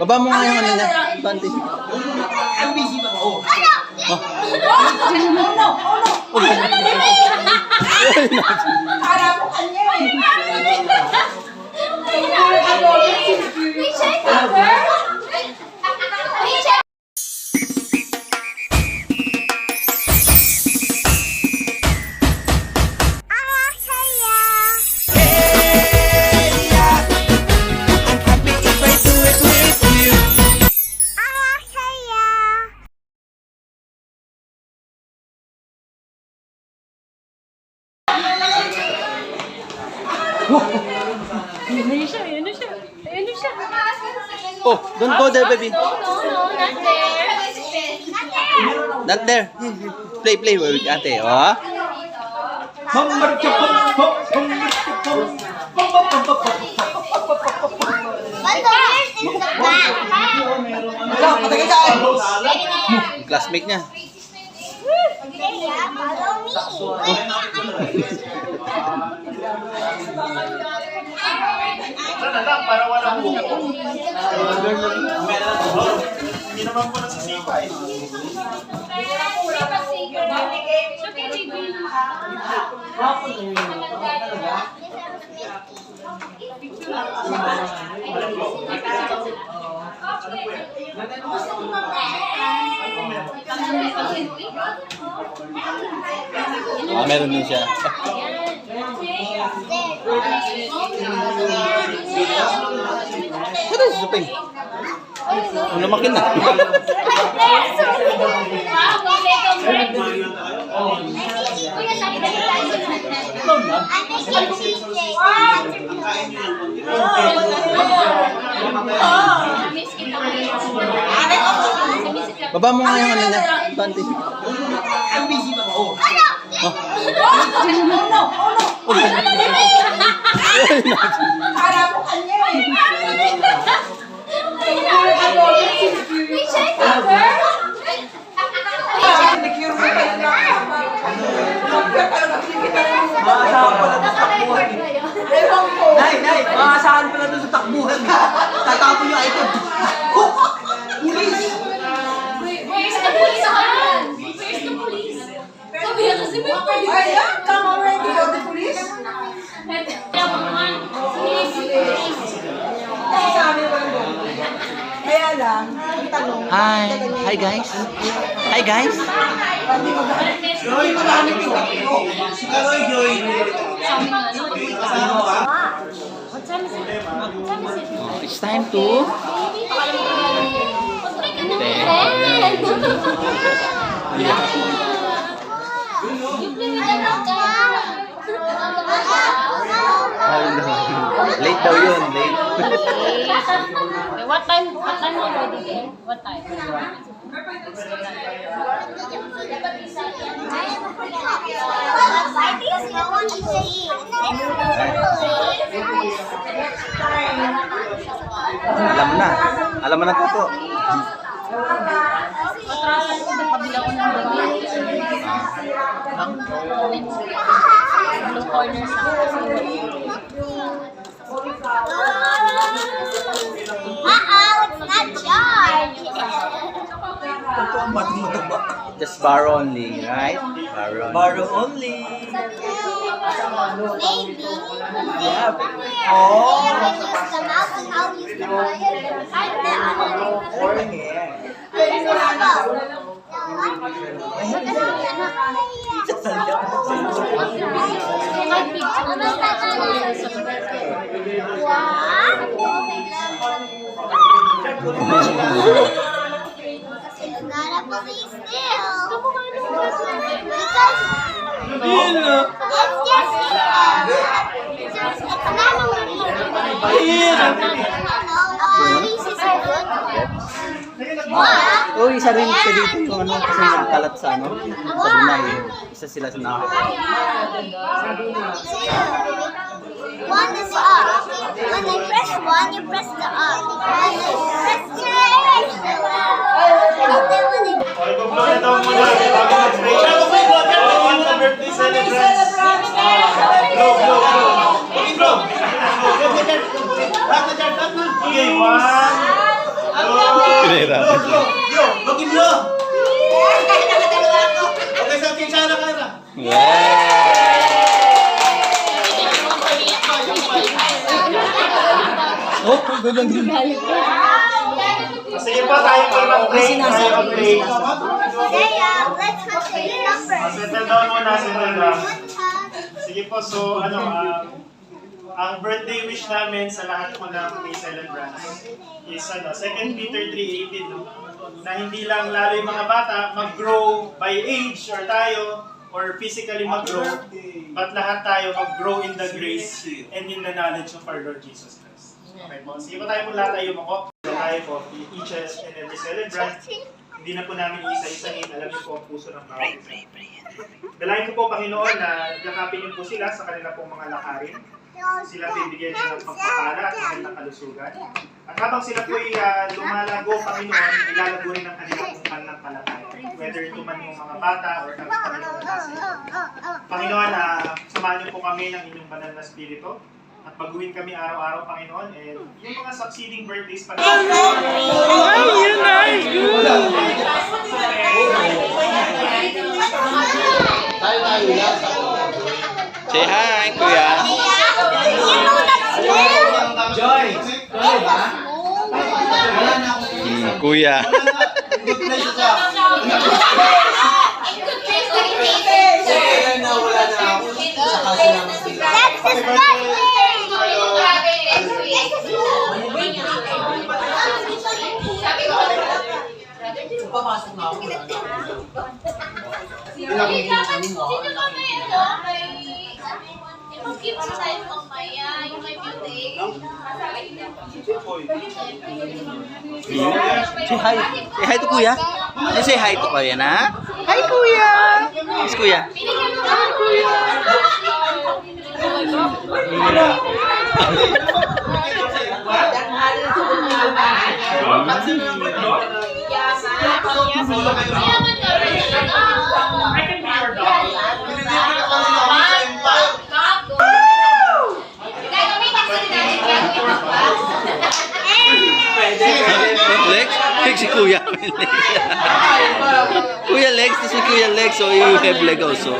Baba mo nga yung ano niya, Banti. Ang busy ba? Oo. Para mo kanya eh. Oh, don't go there, baby. No, not there. Not there. Play with ate, oh. Yung classmate niya. Para walang buko. Hindi naman po nagsisipa eh. Ah, meron din siya. Ano si Suping? Ano makin na? Baba mo nga yung ano niya, Banti. Ang busy ba? Oo. Para mo kanya eh. Secure mo pa lang. Maasahan pala doon sa takbuhan. Nay, maasahan pala doon sa takbuhan. Tatapon yung item. Pulis! Where's the police? Where's the police? Sabi na kasi may police. Ayan, come already, oh, the police. Sabi mo lang. Kaya lang, ang tanong. Hi guys. Hi guys. Joy, magamit yung takbo. Joy. What time is it? Oh, it's time to late daw yun, late. Okay, what time already there? What time? Alam mo na tuto. Patrasan ko, nagpabila ko ng damit. Blue corners lang. It's not charged. Just borrow only, right? Borrow only. Maybe. Yeah. Oh. Use the mouse and I'll use the button. I know. Or here. It's not a police still. Because it's just it's not a police is good. What? Oh, isa rin siya dito yung ano kasi nagkalat sa ano. Sa Dunay. Isa sila sa na. One is up. When I press one, you press the up. When I press two, and then when I Birthday celebrants. Go. Yo, mag-iblo! Okay, sa kinshara ka na. Oh, gano'n din. Sige po, tayo po mag-play. Tayo mag-play. Zeah, let's continue numbers. Settle down muna, settle down. One time. Sige po, so ang birthday wish namin sa lahat po ng may celebrants is 2 Peter 3:18, no? Na hindi lang lalo yung mga bata mag-grow by age or tayo or physically mag-grow, but lahat tayo mag-grow in the grace and in the knowledge of our Lord Jesus Christ. Okay po, sige po tayo po lahat tayo mo. Tayo po, each and every celebrant. Hindi na po namin isa-isahin, alam niyo po ang puso ng bawat isa. Dalayan ko po, Panginoon, na yakapin niyo po sila sa kanila pong mga lakarin. Sila bibigyan niyo ng pagpapala at magandang kalusugan. At habang sila po ay lumalago, Panginoon, ilalago rin ang kanilang pananampalataya. Whether ito man yung mga bata or kami, Panginoon, nasa Panginoon, samahan niyo po kami ng inyong banal na spirito. At baguhin kami araw-araw, Panginoon, and yung mga succeeding birthdays pa natin. Say hi, Kuya. Joy! Joy ba? Wala na akong Kuya. good place siya. Kaya na wala na ako. Sa kasi naman sila. That's his birthday. Papasok na ako. Sino kami, mag-give sa tayo mamaya, yung may music. Say hi. Say hi to Kuya. Say hi to Kuya na. Hi, Kuya. Yes, Kuya. Binigyan mo naman, Kuya. Yaman ka rin. Lex? Lex si Kuya. Kuya Lex, this is Kuya Lex, so you have leg also.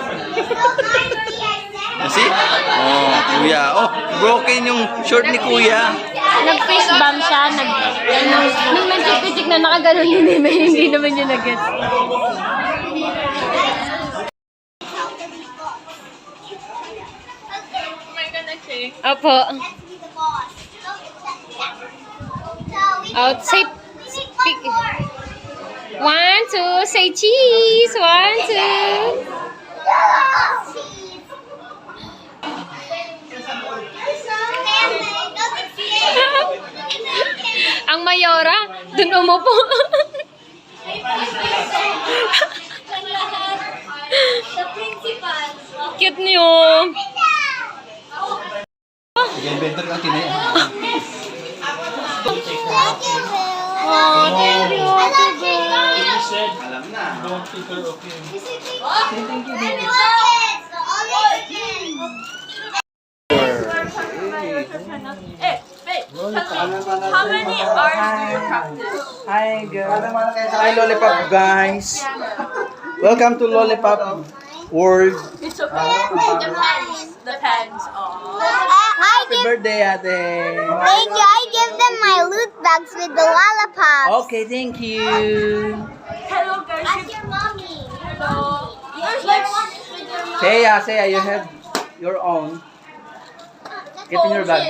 See? Oh, Kuya. Oh, broken yung short ni Kuya. Nag-face bomb siya. Nung magic na nakaganon yun, hindi naman yun nag-get. Opo. Out, say, speak. 1, 2, say cheese. 1, 2. Ang mayora, dun umupo. The principal. Cute niyo. Nag-inventor ka tinay. Oh, thank you. Alam na. How many hours do you practice? Hi, girl. Hi, Lollipop guys. Welcome to Lollipop World. It's okay. Depends on. Happy birthday, ate. Thank you. I give them my loot bags with the lollipops. Okay, thank you. Hello, guys. Ask your mommy. Hello. Yours like one is with your mom. Zeah, you have your own. Get in your bag.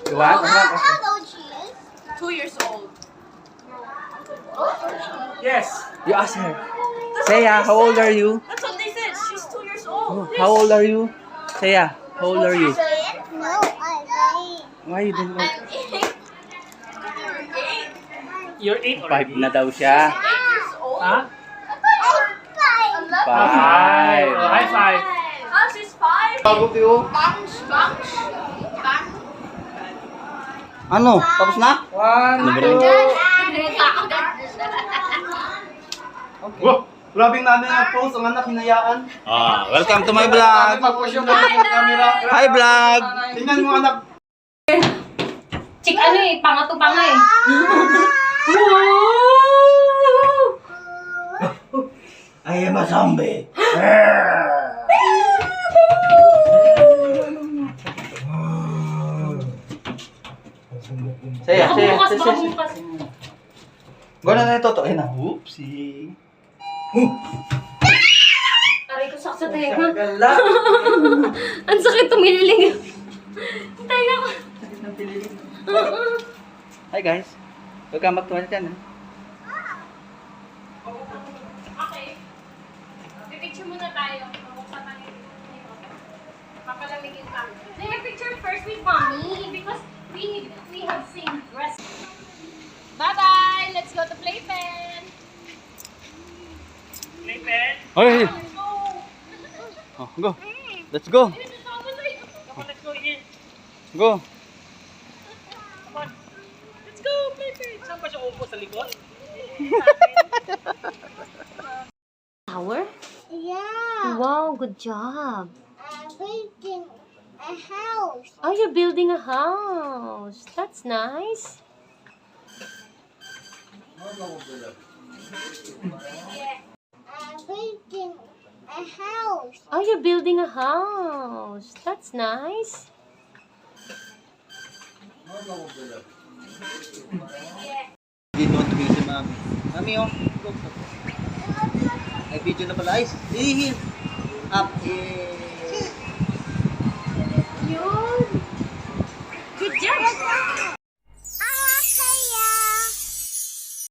You want? How old she is? 2 years old. Yes. You ask her. Zeah, how old are you? That's what they said. She's 2 years old. How old are you? Zeah, how old are you? No, I Why you don't want? You're 8 5 na daw siya. 8 years old. Ha? Five. 5. High five. Oh, she's 5. Bago tiyo. Bunch. Ano? Tapos na? 1, 2. Wow! Grabing namin ang post, ang anak hinayaan. Welcome to my vlog. Mag-push yung camera. Hi, vlog. Tingnan mo anak. Chick ano eh, pangato pa nga eh. I am a zombie. Zeah, Baka Zeah, bumukas, Zeah, baka Zeah. bumukas. Gano'n na ito. Ayun na. Oopsie. Aray ko sakit sa tenga. Gala. Ang sakit tumililig. Tenga ko. Hi guys. Welcome back to my channel. Okay. Pipicture muna tayo. Mabuksan tayo. Papalamigin pa. Then picture first with mommy because we have same dress. Bye-bye! Let's go to playpen! Playpen. Hey. Let's go! Oh, go. Let's go. Come on, let's go in. Go. Come on. Let's go, Playpen. Saan ba siya upo? Sa likod? Tower? Yeah. Wow, good job. I'm building a house. Oh, you're building a house. That's nice. I'm building a house. Oh, you're building a house. That's nice. Didn't want to be si Mami. Mami, oh. Go. Ay, video na pala. Ay, heel. Up. Yun. Good job.